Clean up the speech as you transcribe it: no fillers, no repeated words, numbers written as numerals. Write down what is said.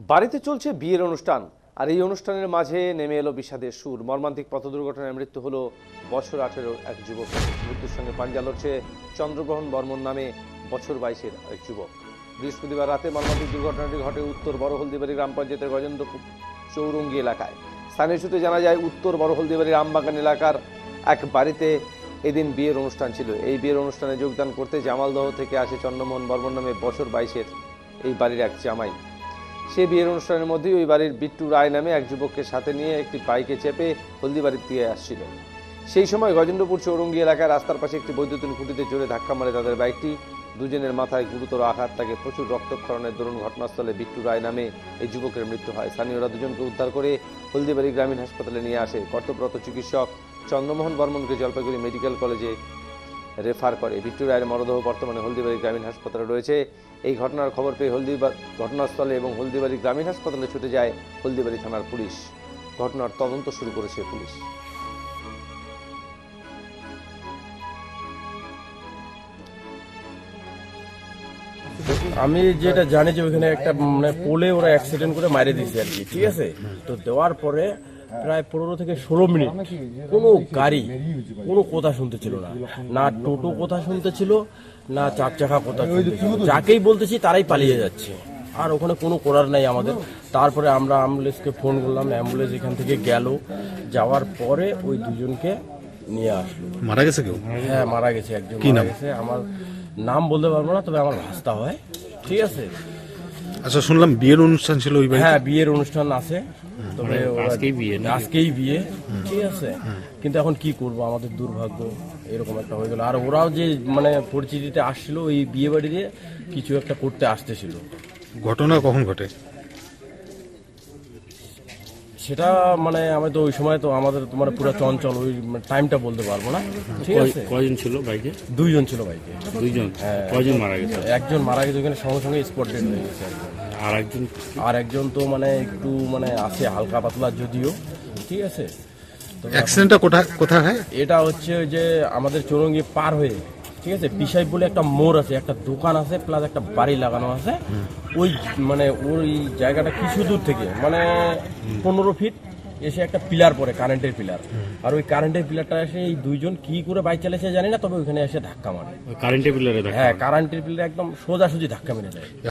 বাড়িতে চলছে বিয়ের অনুষ্ঠান, আর এই অনুষ্ঠানের মাঝে নেমে এলো বিষাদের সুর। মর্মান্তিক পথ দুর্ঘটনায় মৃত্যু হলো বছর 18 এক যুবক। মৃত্যুর সঙ্গে পাঞ্জা লড়ছে চন্দ্রগ্রহণ বর্মন নামে বছর 22-এর এক যুবক। বৃহস্পতিবার রাতে মর্মান্তিক দুর্ঘটনাটি ঘটে উত্তর বড় হলদিবাড়ি গ্রাম পঞ্চায়েতের গজেন্দ্রপুর চৌরঙ্গি এলাকায়। স্থানীয় সূত্রে জানা যায়, উত্তর বড় হলদিবাড়ির আমবাগান এলাকার এক বাড়িতে এদিন বিয়ের অনুষ্ঠান ছিল। এই বিয়ের অনুষ্ঠানে যোগদান করতে জামালদহ থেকে আসে চন্দ্রমোহন বর্মন নামে বছর 22-এর এই বাড়ির এক জামাই। সে বিয়ের অনুষ্ঠানের মধ্যেই ওই বাড়ির বিট্টু রায় নামে এক যুবককে সাথে নিয়ে একটি বাইকে চেপে হলদিবাড়ির দিকে আসছিল। সেই সময় গজেন্দ্রপুর চৌরঙ্গি এলাকায় রাস্তার পাশে একটি বৈদ্যুতিন খুঁটিতে জোরে ধাক্কা মারে তাদের বাইকটি। দুজনের মাথায় গুরুতর আঘাত থাকে। প্রচুর রক্তক্ষরণের দরুন ঘটনাস্থলে বিট্টু রায় নামে এই যুবকের মৃত্যু হয়। স্থানীয়রা দুজনকে উদ্ধার করে হলদিবাড়ি গ্রামীণ হাসপাতালে নিয়ে আসে। কর্তব্যরত চিকিৎসক চন্দ্রমোহন বর্মনকে জলপাইগুড়ি মেডিকেল কলেজে রেফার করে। বিট্টু রায়ের মরদেহ বর্তমানে হলদিবাড়ি গ্রামীণ হাসপাতালে রয়েছে। এই ঘটনার খবর পেয়ে ঘটনাস্থলে এবং হলদিবাড়ি গ্রামীণ হাসপাতালে ছুটে যায় হলদিবাড়ি থানার পুলিশ। ঘটনার তদন্ত শুরু করেছে পুলিশ। আমি যেটা জানি যে ওইখানে একটা মানে পোলে ওরা অ্যাক্সিডেন্ট করে মারে দিয়েছে আর কি, ঠিক আছে। তো দেওয়ার পরে প্রায় 15 থেকে 16 মিনিট কোনো গাড়ি কোনো কথা শুনতে ছিল না, না টোটো কথা শুনতে ছিল, না চার চাকা কথা শুনতে ছিল। যাকেই বলতেছি তারাই পালিয়ে যাচ্ছে, আর ওখানে কোনো করার নাই আমাদের। তারপরে আমরা অ্যাম্বুলেন্সকে ফোন করলাম, অ্যাম্বুলেন্স এখান থেকে গেল, যাওয়ার পরে ওই দুজনকে নিয়ে আসলো। মারা গেছে কেউ? হ্যাঁ, মারা গেছে একজন, মারা গেছে। আমার নাম বলতে পারবো না, তবে আমার ভাস্তা হয়, ঠিক আছে। আচ্ছা, শুনলাম বিয়ের অনুষ্ঠান ছিল ওই বাড়িতে। হ্যাঁ, বিয়ের অনুষ্ঠান আছে, তবে আজকেই বিয়ে, ঠিক আছে। কিন্তু এখন কি করব, আমাদের দুর্ভাগ্য এরকম একটা হয়ে গেল। আর ওরাও যে মানে পরিচিতিতে আসছিল ওই বিয়ে বাড়িতে কিছু একটা করতে আসতেছিল। ঘটনা কখন ঘটে সেটা মানে আমি তো ওই সময় তো আমাদের তোমার পুরো চঞ্চল, ওই টাইমটা বলতে পারবো না, ঠিক আছে। কয়জন ছিল বাইকে? দুইজন ছিল বাইকে। দুইজন? হ্যাঁ। কয়জন মারা গেছে? একজন মারা গেছে ওখানে, সঙ্গে সঙ্গে স্পট ডেড হয়ে গেছে একজন। আর একজন তো মানে একটু মানে আছে হালকা পাতলা যদিও, ঠিক আছে। অ্যাক্সিডেন্টটা কোথায় হয়? এটা হচ্ছে ওই যে আমাদের চৌরঙ্গি পার হয়ে, ঠিক আছে, পিসাই বলে একটা মোড় আছে, একটা দোকান আছে, প্লাস একটা বাড়ি লাগানো আছে। ওই মানে ওই জায়গাটা কিছু দূর থেকে মানে 15 ফিট এসে একটা পিলার পড়ে, কারেন্টের পিলার। আর ওই কারেন্টের পিলারটা এসে এই দুইজন কি করে বাইক চালিয়েছে জানি না, তবে ওইখানে এসে ধাক্কা মারে। কারেন্টের পিলারে? হ্যাঁ, কারেন্টের পিলারে একদম সোজাসুজি ধাক্কা মেরে দেয়।